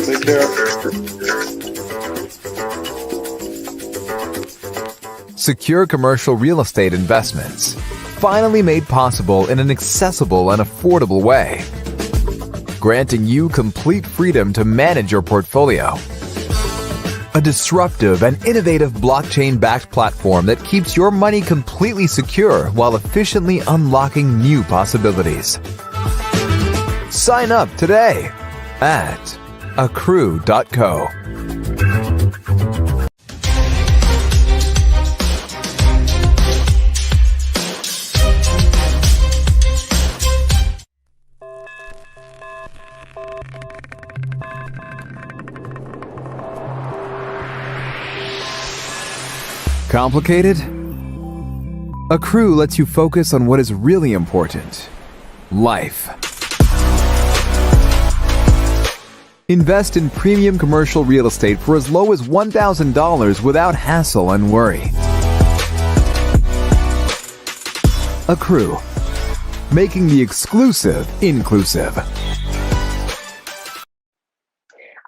Take care. Secure commercial real estate investments, finally made possible in an accessible and affordable way, granting you complete freedom to manage your portfolio. A disruptive and innovative blockchain-backed platform that keeps your money completely secure while efficiently unlocking new possibilities. Sign up today at accrue.co. Complicated? Accrue lets you focus on what is really important: life. Invest in premium commercial real estate for as low as $1,000 without hassle and worry. Accrue, making the exclusive inclusive.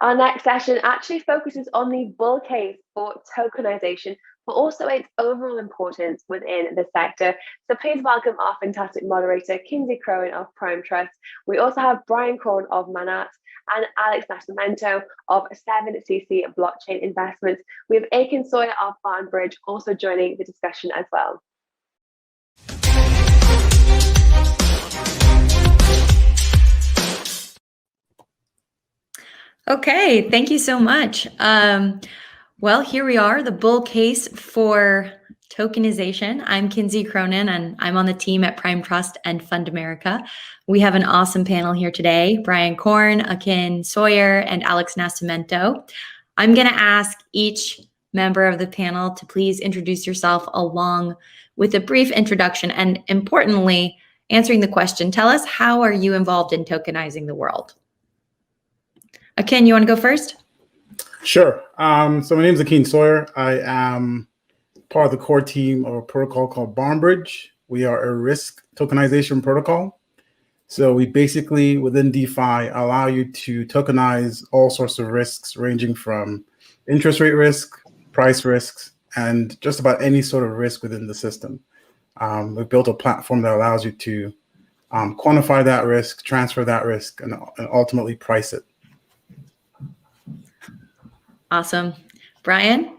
Our next session actually focuses on the bull case for tokenization, but also its overall importance within the sector. So please welcome our fantastic moderator, Kinsey of Prime Trust. We also have Korn of Manatt and Nascimento of 7cc Blockchain Investments. We have Akin Sawyerr of BarnBridge also joining the discussion as well. Okay, thank you so much. Well, here we are, the bull case for tokenization. I'm Kinsey Cronin, and I'm on the team at Prime Trust and Fund America. We have an awesome panel here today: Korn, Akin Sawyerr, and Nascimento. I'm going to ask each member of the panel to please introduce yourself along with a brief introduction, and importantly, answering the question, tell us, how are you involved in tokenizing the world? Akin, you want to go first? Sure. So my name is Akin Sawyerr. I am part of the core team of a protocol called BarnBridge. We are a risk tokenization protocol. So we basically, within DeFi, allow you to tokenize all sorts of risks, ranging from interest rate risk, price risks, and just about any sort of risk within the system. We've built a platform that allows you to quantify that risk, transfer that risk, and ultimately price it. Awesome. Brian?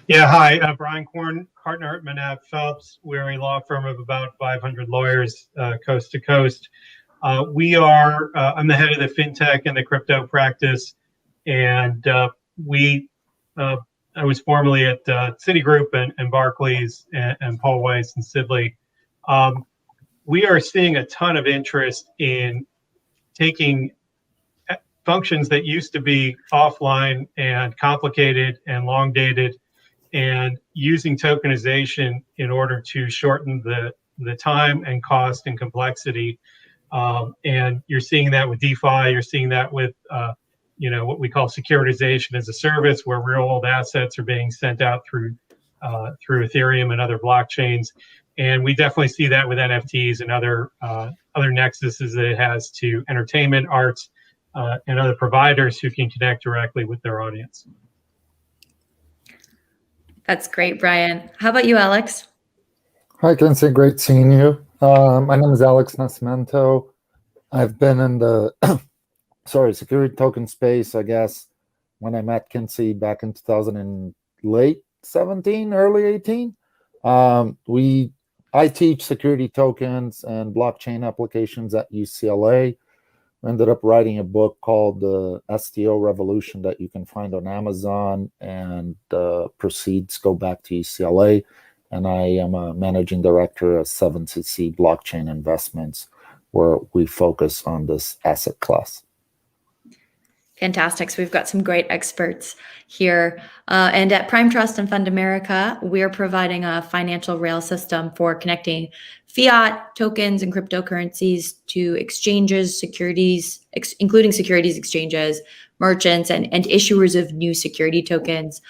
Yeah, hi. Brian Korn, partner at Manatt Phelps. We're a law firm of about 500 lawyers, coast to coast. I'm the head of the fintech and the crypto practice, and I was formerly at Citigroup and Barclays and Paul Weiss and Sidley. We are seeing a ton of interest in taking functions that used to be offline and complicated and long dated, and using tokenization in order to shorten the time and cost and complexity. And you're seeing that with DeFi. You're seeing that with what we call securitization as a service, where real world assets are being sent out through Ethereum and other blockchains. And we definitely see that with NFTs and other nexuses that it has to entertainment, arts, and other providers who can connect directly with their audience. That's great, Brian. How about you, Alex? Hi, Kinsey. Great seeing you. My name is Nascimento. I've been in the security token space, I guess, when I met Kinsey back in 2000 and late 17, early 18. I teach security tokens and blockchain applications at UCLA. I ended up writing a book called The STO Revolution that you can find on Amazon, and the proceeds go back to UCLA. And I am a managing director of 7cc Blockchain Investments, where we focus on this asset class. Fantastic. So we've got some great experts here. And at Prime Trust and Fund America, we're providing a financial rail system for connecting fiat tokens and cryptocurrencies to exchanges, securities, including securities exchanges, merchants, and issuers of new security tokens,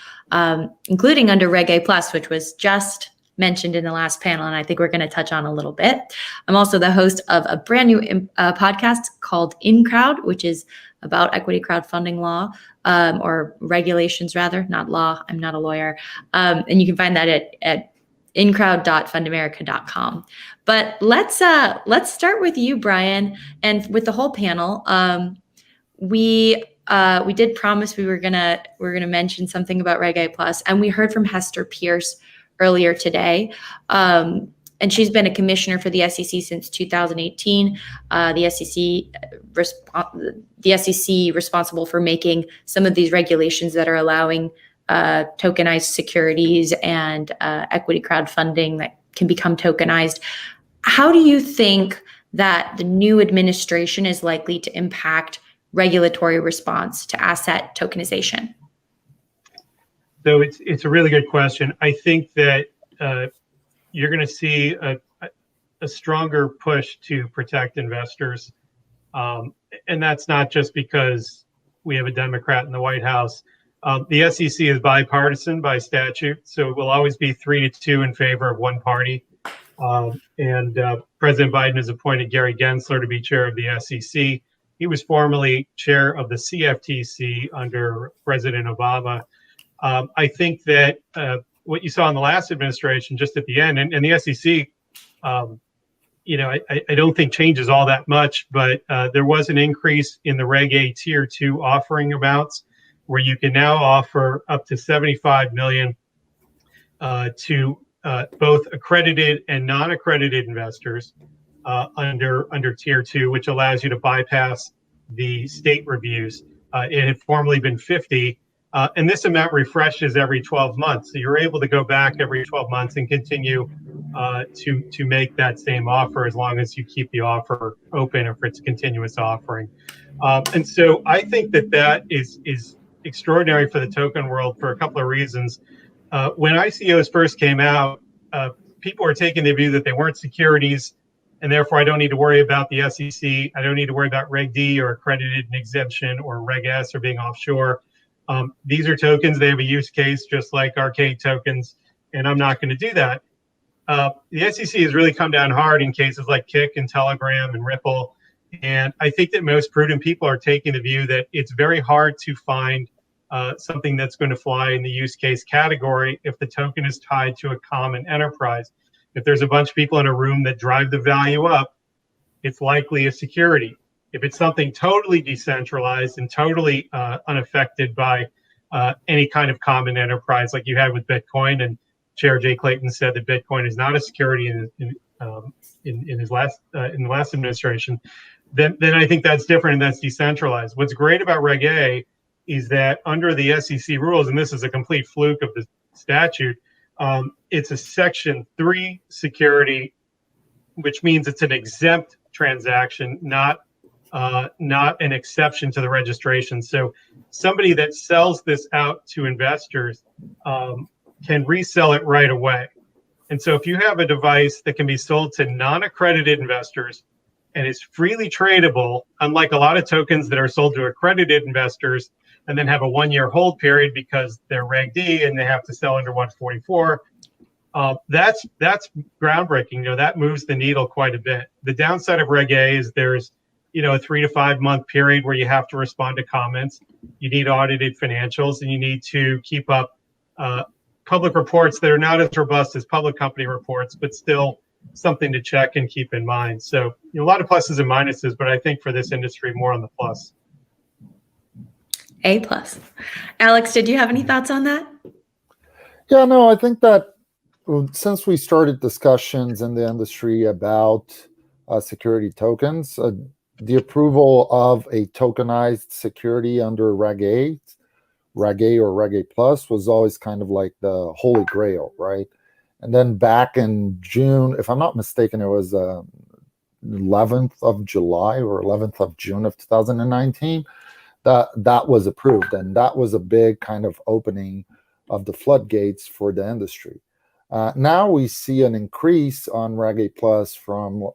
including under Reg A+, which was just mentioned in the last panel, and I think we're going to touch on a little bit. I'm also the host of a brand new podcast called In Crowd, which is about equity crowdfunding law, or regulations rather, not law. I'm not a lawyer. And you can find that at incrowd.fundamerica.com. But let's start with you, Brian, and with the whole panel. We did promise we were gonna mention something about Reg A Plus, and we heard from Hester Pierce earlier today. And she's been a commissioner for the SEC since 2018. The SEC responsible for making some of these regulations that are allowing tokenized securities and equity crowdfunding that can become tokenized. How do you think that the new administration is likely to impact regulatory response to asset tokenization? So it's a really good question. I think that you're going to see a stronger push to protect investors. And that's not just because we have a Democrat in the White House. The SEC is bipartisan by statute, so it will always be 3-2 in favor of one party. And President Biden has appointed Gary Gensler to be chair of the SEC. He was formerly chair of the CFTC under President Obama. I think that what you saw in the last administration, just at the end, and the SEC, I don't think changes all that much, but there was an increase in the Reg A Tier 2 offering amounts, where you can now offer up to $75 million to both accredited and non-accredited investors under Tier 2, which allows you to bypass the state reviews. It had formerly been 50. And this amount refreshes every 12 months. So you're able to go back every 12 months and continue to make that same offer as long as you keep the offer open or if it's continuous offering. And so I think that is extraordinary for the token world for a couple of reasons. When ICOs first came out, people were taking the view that they weren't securities, and therefore I don't need to worry about the SEC. I don't need to worry about Reg D or accredited and exemption or Reg S or being offshore. These are tokens. They have a use case just like arcade tokens, and I'm not going to do that. The SEC has really come down hard in cases like Kik and Telegram and Ripple. And I think that most prudent people are taking the view that it's very hard to find something that's going to fly in the use case category if the token is tied to a common enterprise. If there's a bunch of people in a room that drive the value up, it's likely a security. If it's something totally decentralized and totally unaffected by any kind of common enterprise like you had with Bitcoin, and Chair Jay Clayton said that Bitcoin is not a security in the last administration, then I think that's different and that's decentralized. What's great about Reg A is that under the SEC rules, and this is a complete fluke of the statute, it's a Section 3 security, which means it's an exempt transaction, not an exception to the registration. So somebody that sells this out to investors can resell it right away. And so if you have a device that can be sold to non-accredited investors and is freely tradable, unlike a lot of tokens that are sold to accredited investors and then have a 1-year hold period because they're Reg D and they have to sell under 144, that's groundbreaking. That moves the needle quite a bit. The downside of Reg A is there's a 3 to 5 month period where you have to respond to comments. You need audited financials, and you need to keep up public reports that are not as robust as public company reports, but still something to check and keep in mind. So a lot of pluses and minuses, but I think for this industry, more on the plus. A plus. Alex, did you have any thoughts on that? Yeah, no, I think that since we started discussions in the industry about security tokens, the approval of a tokenized security under Reg A or Reg A Plus was always kind of like the holy grail, right? And then back in June, if I'm not mistaken, it was 11th of July or 11th of June of 2019, that was approved. And that was a big kind of opening of the floodgates for the industry. Now we see an increase on Reg A Plus from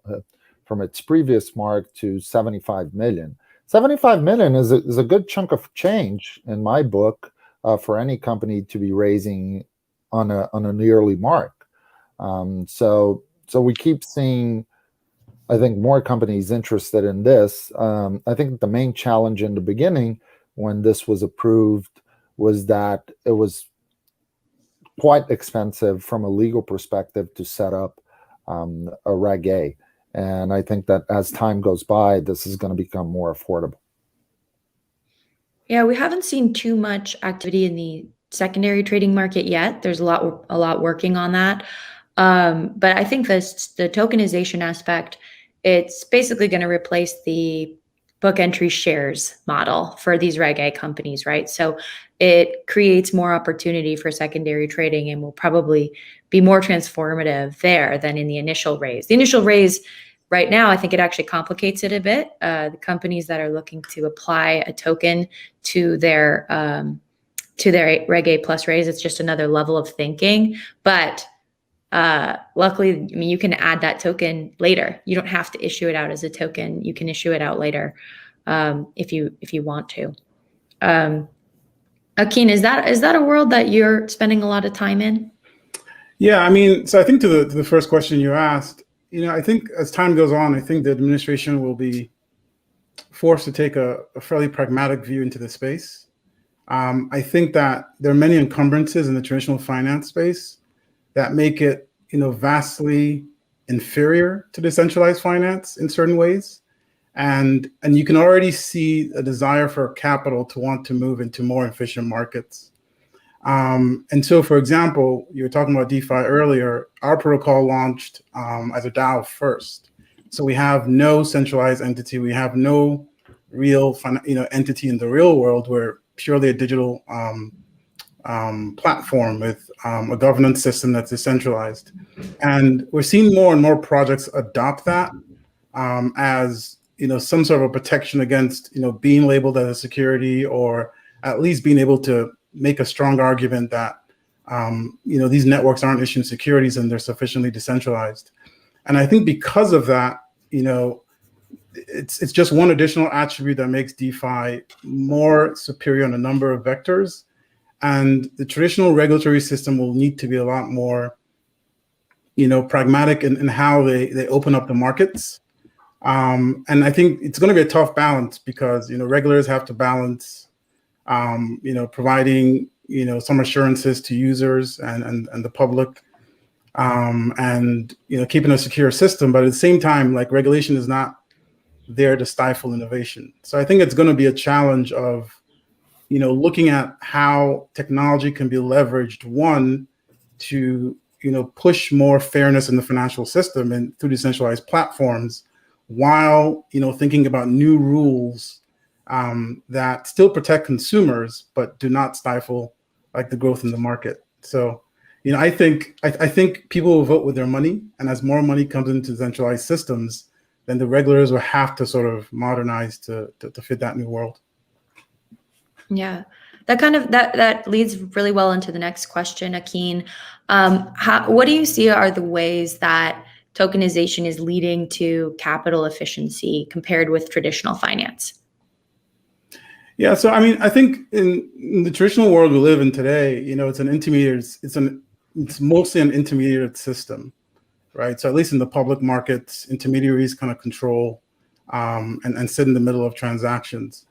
its previous mark to 75 million. 75 million is a good chunk of change in my book for any company to be raising on a yearly mark. So we keep seeing I think more companies interested in this. I think the main challenge in the beginning when this was approved was that it was quite expensive from a legal perspective to set up a Reg A. And I think that as time goes by, this is going to become more affordable. Yeah, we haven't seen too much activity in the secondary trading market yet. There's a lot working on that. But I think the tokenization aspect, it's basically going to replace the book entry shares model for these Reg A companies, right? So it creates more opportunity for secondary trading and will probably be more transformative there than in the initial raise. The initial raise right now, I think it actually complicates it a bit. The companies that are looking to apply a token to their Reg A plus raise, it's just another level of thinking. But luckily, I mean, you can add that token later. You don't have to issue it out as a token. You can issue it out later if you want to. Akin, is that a world that you're spending a lot of time in? Yeah, I mean, so I think to the first question you asked, I think as time goes on, I think the administration will be forced to take a fairly pragmatic view into the space. I think that there are many encumbrances in the traditional finance space that make it, vastly inferior to decentralized finance in certain ways. And you can already see a desire for capital to want to move into more efficient markets. And so, for example, you were talking about DeFi earlier. Our protocol launched as a DAO first. So we have no centralized entity. We have no real entity in the real world. We're purely a digital platform with a governance system that's decentralized. And we're seeing more and more projects adopt that as some sort of a protection against being labeled as a security, or at least being able to make a strong argument that these networks aren't issuing securities and they're sufficiently decentralized. And I think because of that, it's just one additional attribute that makes DeFi more superior on a number of vectors. And the traditional regulatory system will need to be a lot more, pragmatic in how they open up the markets. And I think it's going to be a tough balance because, regulators have to balance, providing, some assurances to users and the public, and, keeping a secure system. But at the same time, like, regulation is not there to stifle innovation. So I think it's going to be a challenge of, looking at how technology can be leveraged, one, to, push more fairness in the financial system and through decentralized platforms, while, thinking about new rules that still protect consumers, but do not stifle like the growth in the market. So, I think people will vote with their money, and as more money comes into decentralized systems, then the regulators will have to sort of modernize to fit that new world. Yeah, that leads really well into the next question, Akin. What do you see are the ways that tokenization is leading to capital efficiency compared with traditional finance? Yeah, so I mean, I think in the traditional world we live in today, it's an intermediate. It's mostly an intermediate system, right? So at least in the public markets, intermediaries kind of control and sit in the middle of transactions.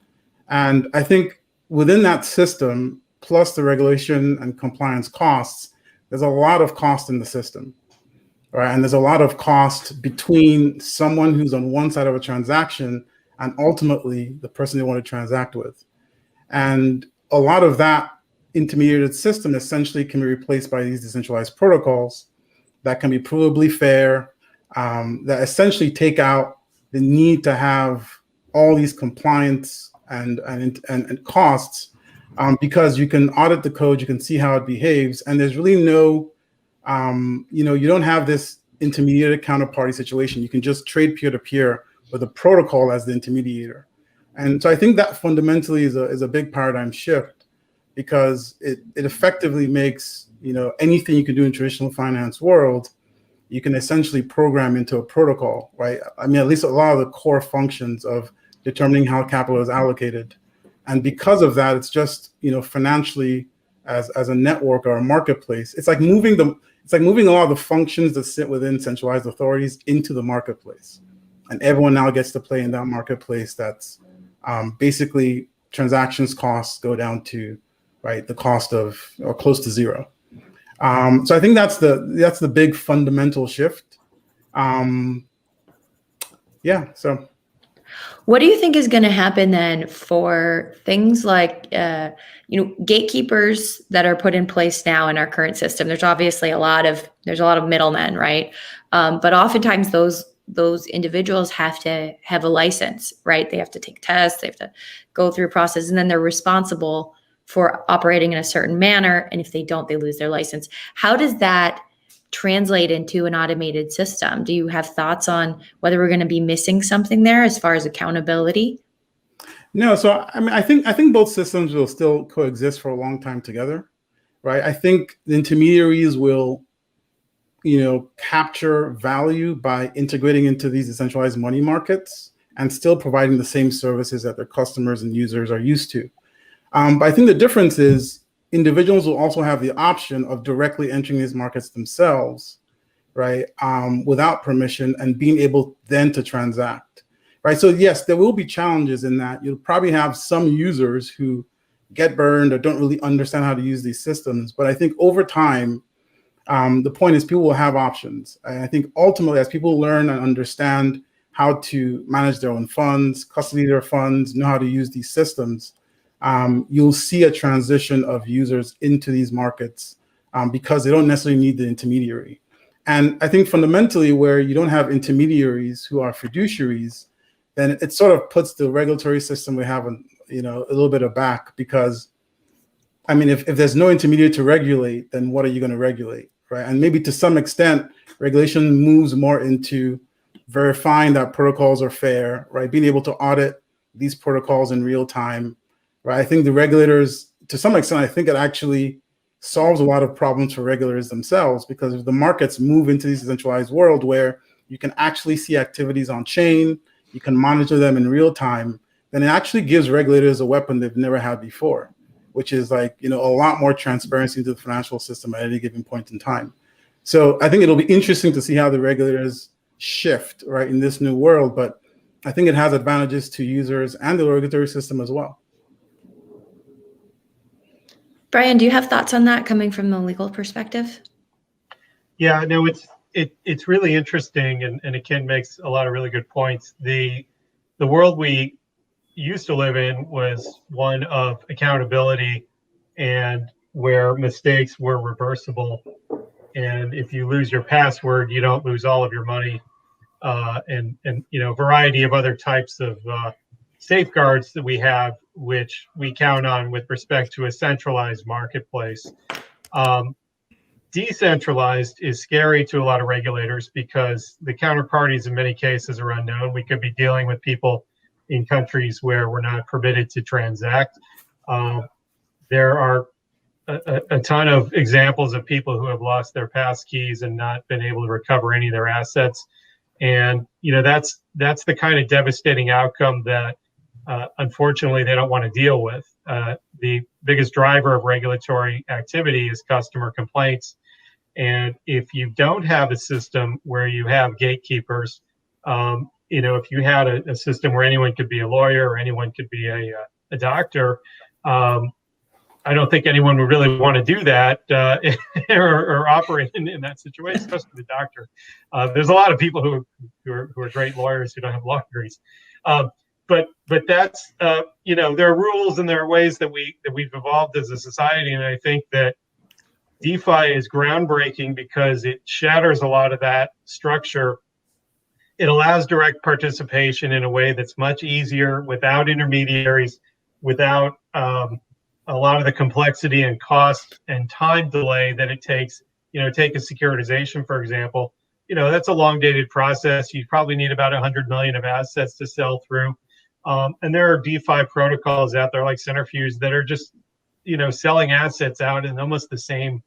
And I think within that system, plus the regulation and compliance costs, there's a lot of cost in the system, right? And there's a lot of cost between someone who's on one side of a transaction and ultimately the person they want to transact with. And a lot of that intermediate system essentially can be replaced by these decentralized protocols that can be provably fair, that essentially take out the need to have all these compliance and costs, because you can audit the code, you can see how it behaves, and there's really no, you don't have this intermediate counterparty situation. You can just trade peer-to-peer with a protocol as the intermediator. And so I think that fundamentally is a big paradigm shift, because it effectively makes, anything you can do in traditional finance world, you can essentially program into a protocol, right? I mean, at least a lot of the core functions of determining how capital is allocated. And because of that, it's just, financially as a network or a marketplace, it's like moving a lot of the functions that sit within centralized authorities into the marketplace. and everyone now gets to play in that marketplace. That's basically transactions costs go down to the cost of or close to zero. So I think that's the big fundamental shift. So. What do you think is going to happen then for things like, gatekeepers that are put in place now in our current system? There's obviously a lot of middlemen, right? But oftentimes those individuals have to have a license, right? They have to take tests, they have to go through a process, and then they're responsible for operating in a certain manner. And if they don't, they lose their license. How does that translate into an automated system? Do you have thoughts on whether we're going to be missing something there as far as accountability? No, so I mean, I think both systems will still coexist for a long time together, right? I think the intermediaries will, capture value by integrating into these decentralized money markets and still providing the same services that their customers and users are used to. But I think the difference is individuals will also have the option of directly entering these markets themselves, right, without permission, and being able then to transact, right? So yes, there will be challenges in that. You'll probably have some users who get burned or don't really understand how to use these systems. But I think over time, the point is people will have options. And I think ultimately, as people learn and understand how to manage their own funds, custody their funds, know how to use these systems, you'll see a transition of users into these markets because they don't necessarily need the intermediary. And I think fundamentally, where you don't have intermediaries who are fiduciaries, then it sort of puts the regulatory system we have a little bit aback, because, I mean, if there's no intermediary to regulate, then what are you going to regulate, right? And maybe to some extent, regulation moves more into verifying that protocols are fair, right? Being able to audit these protocols in real time. Right. I think the regulators, to some extent, I think it actually solves a lot of problems for regulators themselves, because if the markets move into this decentralized world where you can actually see activities on chain, you can monitor them in real time, then it actually gives regulators a weapon they've never had before, which is a lot more transparency into the financial system at any given point in time. So I think it'll be interesting to see how the regulators shift, right, in this new world. But I think it has advantages to users and the regulatory system as well. Brian, do you have thoughts on that coming from the legal perspective? Yeah, no, it's really interesting, and Akin makes a lot of really good points. The world we used to live in was one of accountability, and where mistakes were reversible. And if you lose your password, you don't lose all of your money, and a variety of other types of safeguards that we have, which we count on with respect to a centralized marketplace. Decentralized is scary to a lot of regulators because the counterparties in many cases are unknown. We could be dealing with people in countries where we're not permitted to transact. There are a ton of examples of people who have lost their passkeys and not been able to recover any of their assets. And that's the kind of devastating outcome that unfortunately they don't want to deal with. The biggest driver of regulatory activity is customer complaints. And if you don't have a system where you have gatekeepers, if you had a system where anyone could be a lawyer or anyone could be a doctor, I don't think anyone would really want to do that or operate in that situation, especially the doctor. There's a lot of people who are great lawyers who don't have law degrees. But that's there are rules and there are ways that we've evolved as a society, and I think that DeFi is groundbreaking because it shatters a lot of that structure. It allows direct participation in a way that's much easier, without intermediaries, without a lot of the complexity and cost and time delay that it takes. Take a securitization, for example. That's a long dated process. You probably need about 100 million of assets to sell through. And there are DeFi protocols out there like Centrifuge that are just, selling assets out in almost the same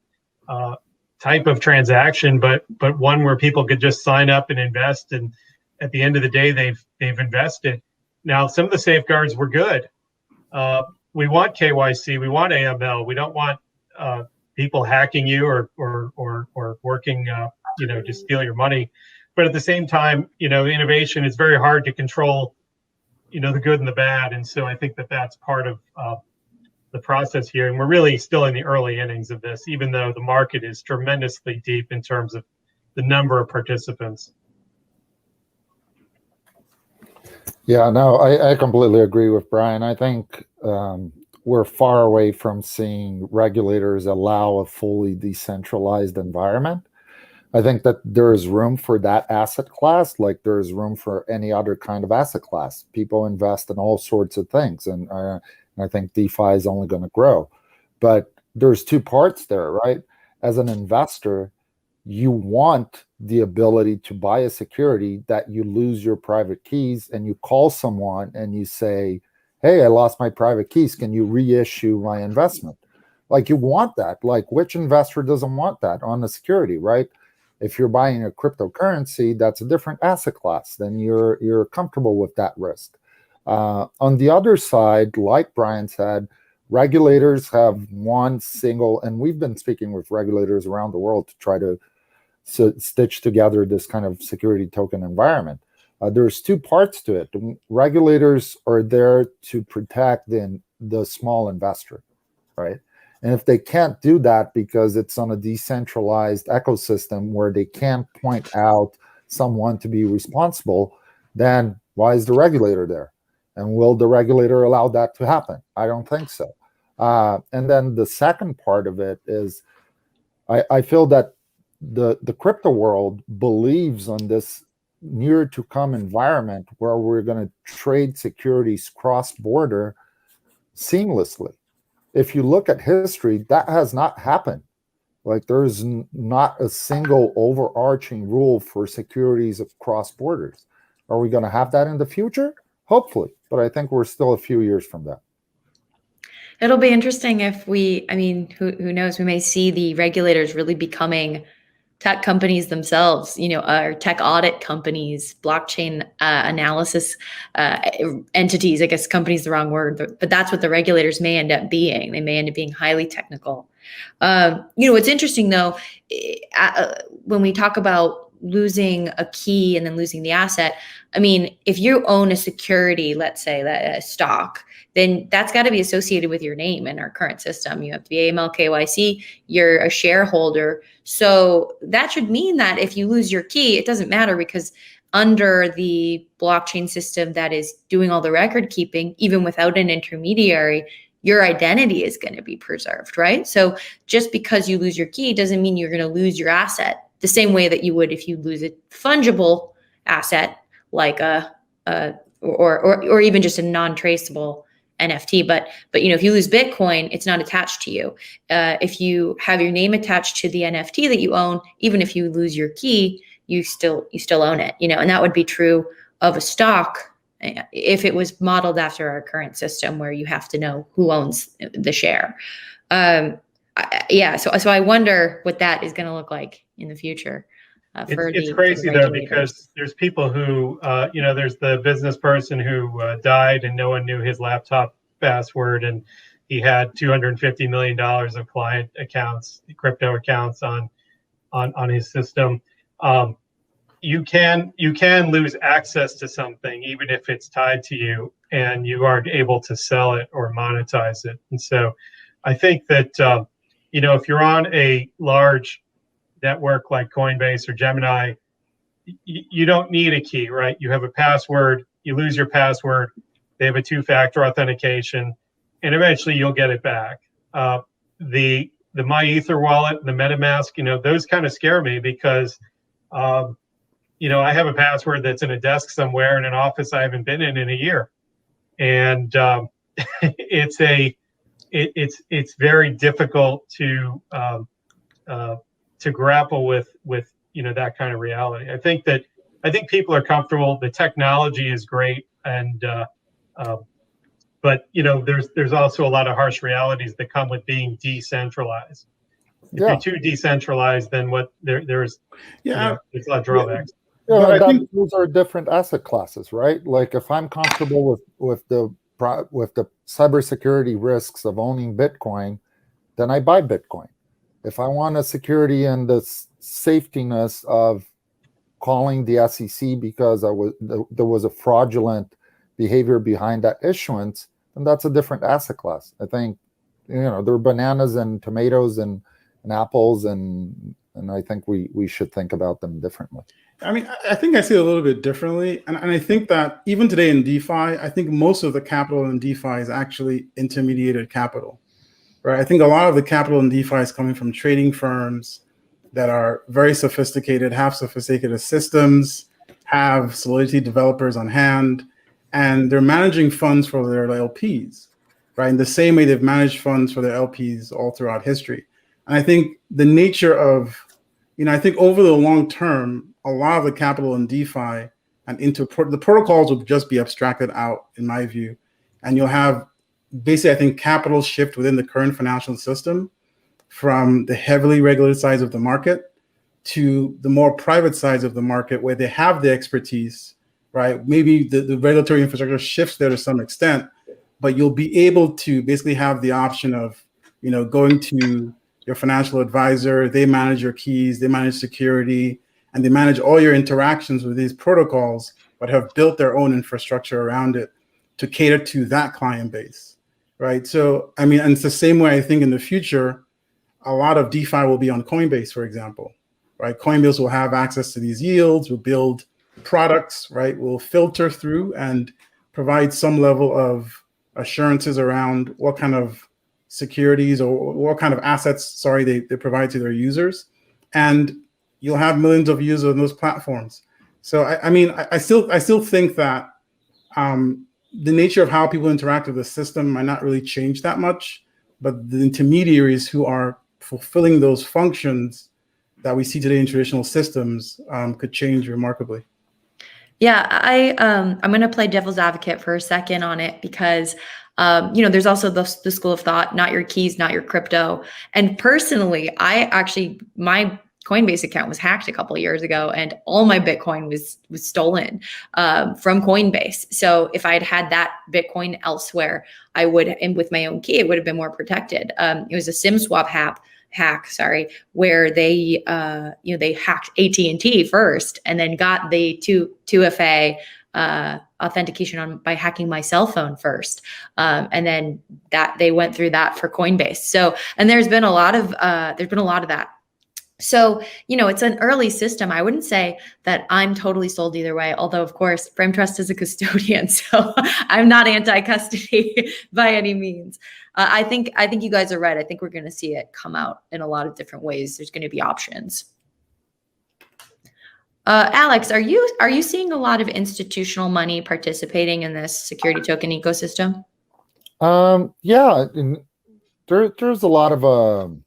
type of transaction, but one where people could just sign up and invest, and at the end of the day, they've invested. Now, some of the safeguards were good. We want KYC, we want AML, we don't want people hacking you or working, to steal your money. but at the same time, innovation is very hard to control, the good and the bad. And so I think that that's part of the process here. And we're really still in the early innings of this, even though the market is tremendously deep in terms of the number of participants. Yeah, no, I completely agree with Brian. I think we're far away from seeing regulators allow a fully decentralized environment. I think that there is room for that asset class, like there is room for any other kind of asset class. People invest in all sorts of things, and I think DeFi is only going to grow. But there's two parts there, right? As an investor, you want the ability to buy a security that you lose your private keys, and you call someone and you say, hey, I lost my private keys. Can you reissue my investment? Like, you want that. Like, which investor doesn't want that on the security, right? If you're buying a cryptocurrency, that's a different asset class. Then you're comfortable with that risk. On the other side, like Brian said, regulators have one single, and we've been speaking with regulators around the world to try to stitch together this kind of security token environment. There's two parts to it. Regulators are there to protect the small investor, right? And if they can't do that because it's on a decentralized ecosystem where they can't point out someone to be responsible, then why is the regulator there? And will the regulator allow that to happen? I don't think so. And then the second part of it is I feel that the crypto world believes on this near to come environment where we're going to trade securities cross-border seamlessly. If you look at history, that has not happened. Like, there's not a single overarching rule for securities across borders. Are we going to have that in the future? Hopefully, but I think we're still a few years from that. It'll be interesting if who knows, we may see the regulators really becoming tech companies themselves, or tech audit companies, blockchain analysis entities. I guess company is the wrong word, but that's what the regulators may end up being. They may end up being highly technical. What's interesting though, when we talk about losing a key and then losing the asset, I mean, if you own a security, let's say that a stock, then that's got to be associated with your name in our current system. You have to be AML KYC, you're a shareholder. So that should mean that if you lose your key, it doesn't matter, because under the blockchain system that is doing all the record keeping, even without an intermediary, your identity is going to be preserved, right? So just because you lose your key doesn't mean you're going to lose your asset the same way that you would if you lose a fungible asset like or even just a non-traceable NFT. But if you lose Bitcoin, it's not attached to you. If you have your name attached to the NFT that you own, even if you lose your key, you still own it. And that would be true of a stock if it was modeled after our current system, where you have to know who owns the share. So I wonder what that is going to look like in the future. It's crazy though, because there's people who, there's the business person who died and no one knew his laptop password, and he had $250 million of client accounts, crypto accounts on his system. You can lose access to something even if it's tied to you, and you aren't able to sell it or monetize it. And so, I think that if you're on a large network like Coinbase or Gemini, you don't need a key, right? You have a password, you lose your password, they have a two-factor authentication, and eventually you'll get it back. The MyEther wallet, the MetaMask, those kind of scare me because, I have a password that's in a desk somewhere in an office I haven't been in a year. And it's very difficult to grapple with that kind of reality. I think people are comfortable. The technology is great, and but there's also a lot of harsh realities that come with being decentralized. If you're too decentralized, then there's a lot of drawbacks. Yeah, I think those are different asset classes, right? Like, if I'm comfortable with the cybersecurity risks of owning Bitcoin, then I buy Bitcoin. If I want a security and the safetiness of calling the SEC because there was a fraudulent behavior behind that issuance, then that's a different asset class. I think, there are bananas and tomatoes and apples, and I think we should think about them differently. I mean, I think I see it a little bit differently. And I think that even today in DeFi, I think most of the capital in DeFi is actually intermediated capital, right? I think a lot of the capital in DeFi is coming from trading firms that are very sophisticated, have sophisticated systems, have Solidity developers on hand, and they're managing funds for their LPs, right? In the same way they've managed funds for their LPs all throughout history. And I think the nature of, I think over the long term, a lot of the capital in DeFi and into the protocols will just be abstracted out, in my view. And you'll have basically, I think, capital shift within the current financial system from the heavily regulated sides of the market to the more private sides of the market where they have the expertise, right? Maybe the regulatory infrastructure shifts there to some extent, but you'll be able to basically have the option of, going to your financial advisor, they manage your keys, they manage security, and they manage all your interactions with these protocols, but have built their own infrastructure around it to cater to that client base, right? So, I mean, and it's the same way I think in the future, a lot of DeFi will be on Coinbase, for example, right? Coinbase will have access to these yields, will build products, right? Will filter through and provide some level of assurances around what kind of securities or what kind of assets, they provide to their users. And you'll have millions of users on those platforms. So, I still think that the nature of how people interact with the system might not really change that much, but the intermediaries who are fulfilling those functions that we see today in traditional systems could change remarkably. Yeah, I'm going to play devil's advocate for a second on it because, there's also the school of thought, not your keys, not your crypto. And personally, my Coinbase account was hacked a couple of years ago and all my Bitcoin was stolen from Coinbase. So if I'd had that Bitcoin elsewhere, I would, and with my own key, it would have been more protected. It was a SIM swap hack, where they hacked AT&T first and then got the 2FA authentication by hacking my cell phone first. And then that they went through that for Coinbase. So, and there's been a lot of that. So, it's an early system. I wouldn't say that I'm totally sold either way, although of course, Prime Trust is a custodian, so I'm not anti-custody by any means. I think you guys are right. I think we're going to see it come out in a lot of different ways. There's going to be options. Alex, are you seeing a lot of institutional money participating in this security token ecosystem? Yeah, there's a lot of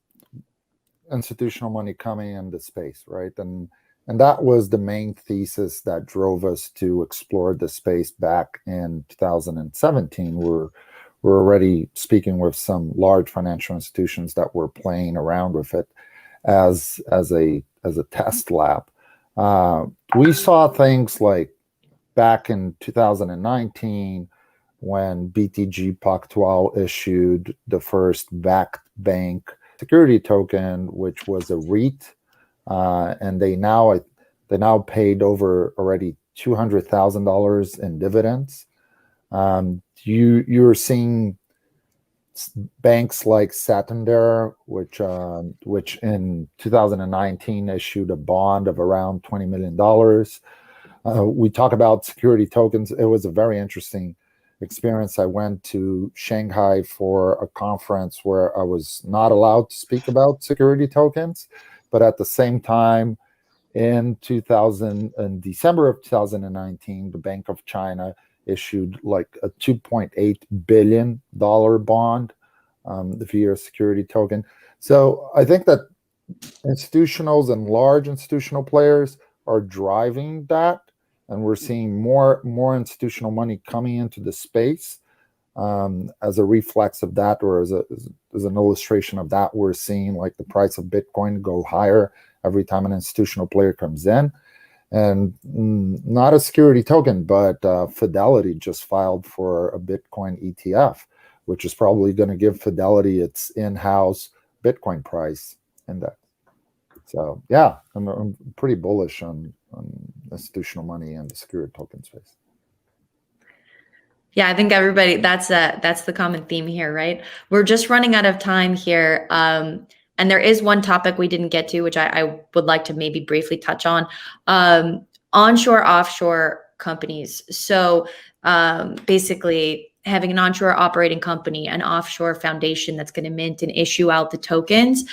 institutional money coming into space, right? And that was the main thesis that drove us to explore the space back in 2017. We're already speaking with some large financial institutions that were playing around with it as a test lab. We saw things like back in 2019 when BTG Pactual issued the first backed bank security token, which was a REIT, and they now paid over already $200,000 in dividends. You're seeing banks like Santander, which in 2019 issued a bond of around $20 million. We talk about security tokens. It was a very interesting experience. I went to Shanghai for a conference where I was not allowed to speak about security tokens, but at the same time, in December of 2019, the Bank of China issued like a $2.8 billion bond via security token. So I think that institutionals and large institutional players are driving that. And we're seeing more institutional money coming into the space as a reflex of that, or as an illustration of that. We're seeing like the price of Bitcoin go higher every time an institutional player comes in. And not a security token, but Fidelity just filed for a Bitcoin ETF, which is probably going to give Fidelity its in-house Bitcoin price index. So yeah, I'm pretty bullish on institutional money and the secured token space. Yeah, I think everybody, that's the common theme here, right? We're just running out of time here. And there is one topic we didn't get to, which I would like to maybe briefly touch on. Onshore, offshore companies. So basically having an onshore operating company, an offshore foundation that's going to mint and issue out the tokens.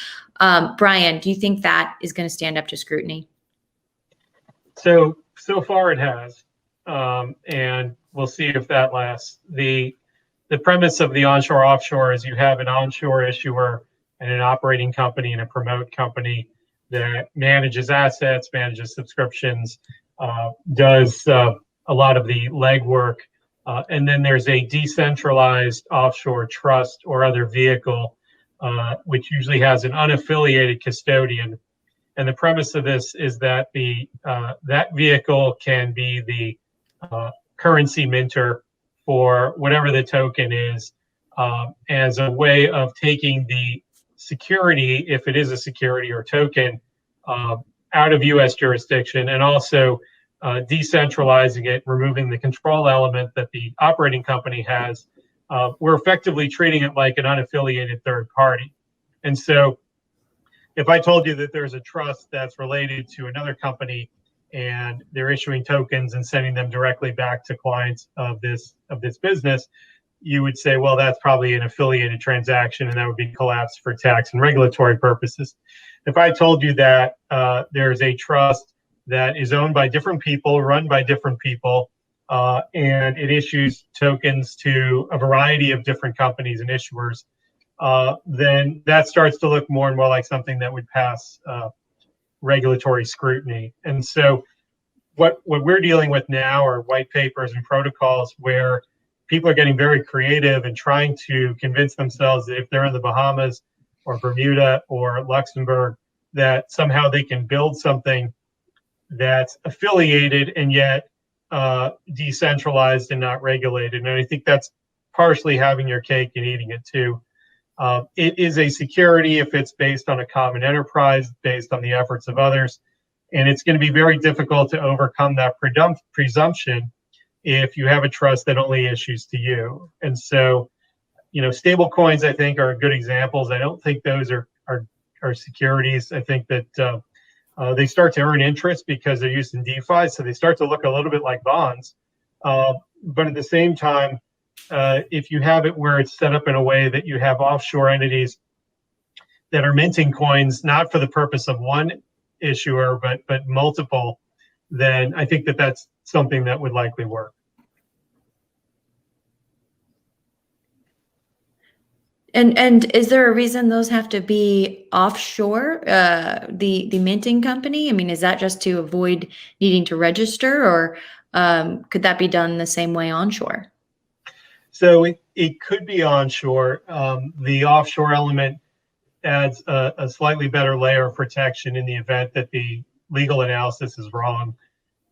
Brian, do you think that is going to stand up to scrutiny? So far it has, and we'll see if that lasts. The premise of the onshore offshore is you have an onshore issuer and an operating company and a promote company that manages assets, manages subscriptions, does a lot of the legwork, and then there's a decentralized offshore trust or other vehicle, which usually has an unaffiliated custodian. And the premise of this is that that vehicle can be the currency minter for whatever the token is, as a way of taking the security, if it is a security or token, out of U.S. jurisdiction, and also decentralizing it, removing the control element that the operating company has. We're effectively treating it like an unaffiliated third party. And so if I told you that there's a trust that's related to another company and they're issuing tokens and sending them directly back to clients of this business, you would say, well, that's probably an affiliated transaction and that would be collapsed for tax and regulatory purposes. If I told you that there's a trust that is owned by different people, run by different people, and it issues tokens to a variety of different companies and issuers, then that starts to look more and more like something that would pass regulatory scrutiny. And so what we're dealing with now are white papers and protocols where people are getting very creative and trying to convince themselves that if they're in the Bahamas or Bermuda or Luxembourg, that somehow they can build something that's affiliated and yet decentralized and not regulated. And I think that's partially having your cake and eating it too. It is a security if it's based on a common enterprise, based on the efforts of others. And it's going to be very difficult to overcome that presumption if you have a trust that only issues to you. And so, stable coins, I think, are good examples. I don't think those are securities. I think that they start to earn interest because they're used in DeFi. So they start to look a little bit like bonds. But at the same time, if you have it where it's set up in a way that you have offshore entities that are minting coins, not for the purpose of one issuer, but multiple, then I think that that's something that would likely work. And is there a reason those have to be offshore, the minting company? I mean, is that just to avoid needing to register, or could that be done the same way onshore? So it could be onshore. The offshore element adds a slightly better layer of protection in the event that the legal analysis is wrong.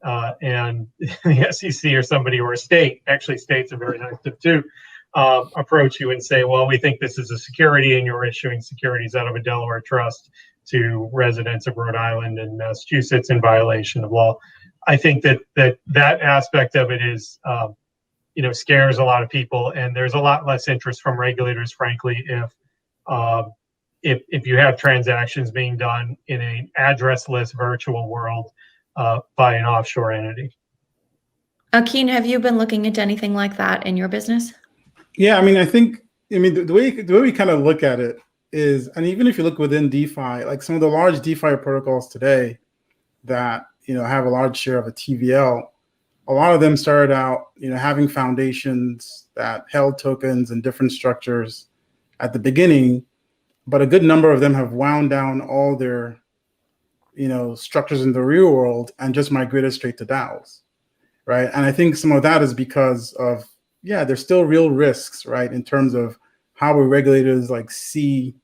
And the SEC or somebody, or a state, actually states are very active too, approach you and say, well, we think this is a security and you're issuing securities out of a Delaware trust to residents of Rhode Island and Massachusetts in violation of law. I think that aspect of it is, scares a lot of people, and there's a lot less interest from regulators, frankly, if you have transactions being done in an addressless virtual world by an offshore entity. Akin, have you been looking into anything like that in your business? Yeah, the way we kind of look at it is, and even if you look within DeFi, like some of the large DeFi protocols today that have a large share of a TVL, a lot of them started out having foundations that held tokens in different structures at the beginning, but a good number of them have wound down all their structures in the real world and just migrated straight to DAOs, right? And I think some of that is because of, there's still real risks, right, in terms of how we regulators see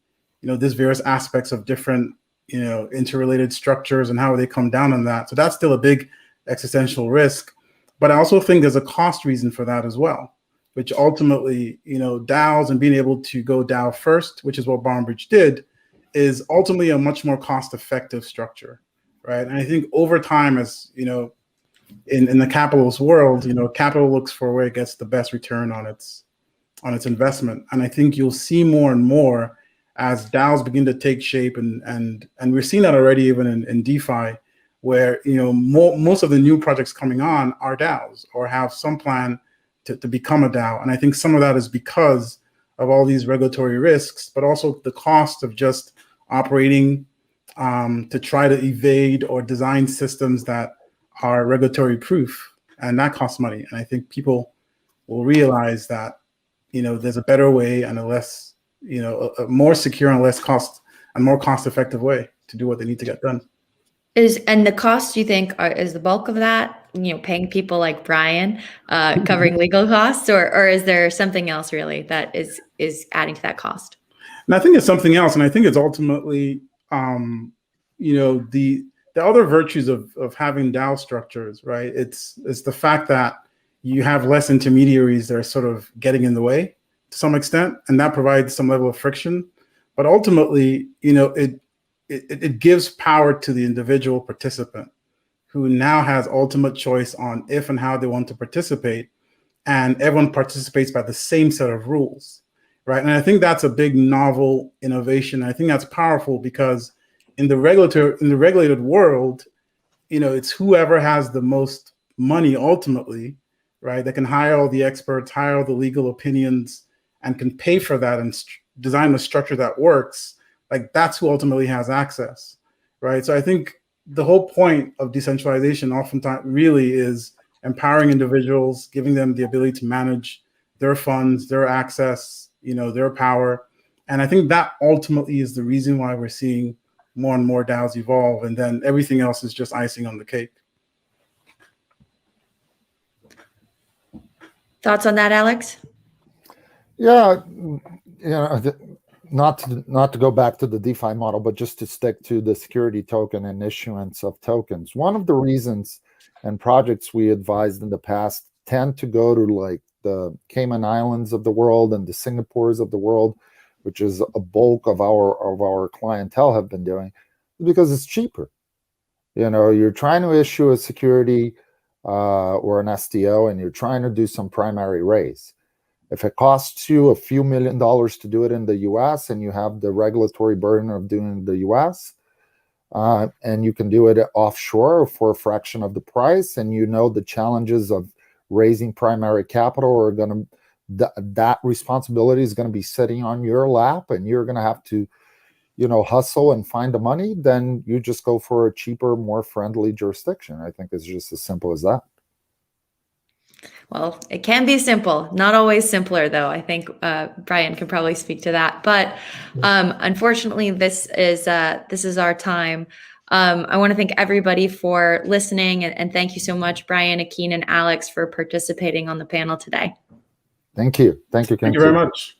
these various aspects of different interrelated structures and how they come down on that. So that's still a big existential risk. But I also think there's a cost reason for that as well, which ultimately, DAOs and being able to go DAO first, which is what BarnBridge did, is ultimately a much more cost-effective structure. right? And I think over time, as you know, in the capitalist world, you know, capital looks for where it gets the best return on its investment. And I think you'll see more and more as DAOs begin to take shape, and we're seeing that already even in DeFi, where you know most of the new projects coming on are DAOs or have some plan to become a DAO. And I think some of that is because of all these regulatory risks, but also the cost of just operating to try to evade or design systems that are regulatory proof, and that costs money. And I think people will realize that, you know, there's a better way and a less, you know, a more secure and less cost and more cost effective way to do what they need to get done. And the cost, you think, is the bulk of that, you know, paying people like Brian, covering legal costs, or is there something else really that is adding to that cost? And I think it's something else. And I think it's ultimately, you know, the other virtues of having DAO structures, right? It's the fact that you have less intermediaries that are sort of getting in the way to some extent, and that provides some level of friction. But ultimately, you know, it gives power to the individual participant, who now has ultimate choice on if and how they want to participate, and everyone participates by the same set of rules, right? And I think that's a big novel innovation. I think that's powerful because in the regulated world, you know, it's whoever has the most money ultimately, right, that can hire all the experts, hire all the legal opinions, and can pay for that and design a structure that works. Like, that's who ultimately has access, right? So I think the whole point of decentralization oftentimes really is empowering individuals, giving them the ability to manage their funds, their access, you know, their power. And I think that ultimately is the reason why we're seeing more and more DAOs evolve, and then everything else is just icing on the cake. Thoughts on that, Alex? Yeah, you know, not to go back to the DeFi model, but just to stick to the security token and issuance of tokens. One of the reasons and projects we advised in the past tend to go to like the Cayman Islands of the world and the Singapores of the world, which is a bulk of our clientele have been doing, because it's cheaper. You know, you're trying to issue a security or an STO, and you're trying to do some primary raise. If it costs you a few $1 million to do it in the US, and you have the regulatory burden of doing it in the US, and you can do it offshore for a fraction of the price, and you know the challenges of raising primary capital are going to, that responsibility is going to be sitting on your lap, and you're going to have to, you know, hustle and find the money, then you just go for a cheaper, more friendly jurisdiction. I think it's just as simple as that. Well, it can be simple, not always simpler, though. I think Brian can probably speak to that. But unfortunately, this is our time. I want to thank everybody for listening, and thank you so much, Brian, Akin, and Alex, for participating on the panel today. Thank you. Thank you, Kinsey. Thank you very much.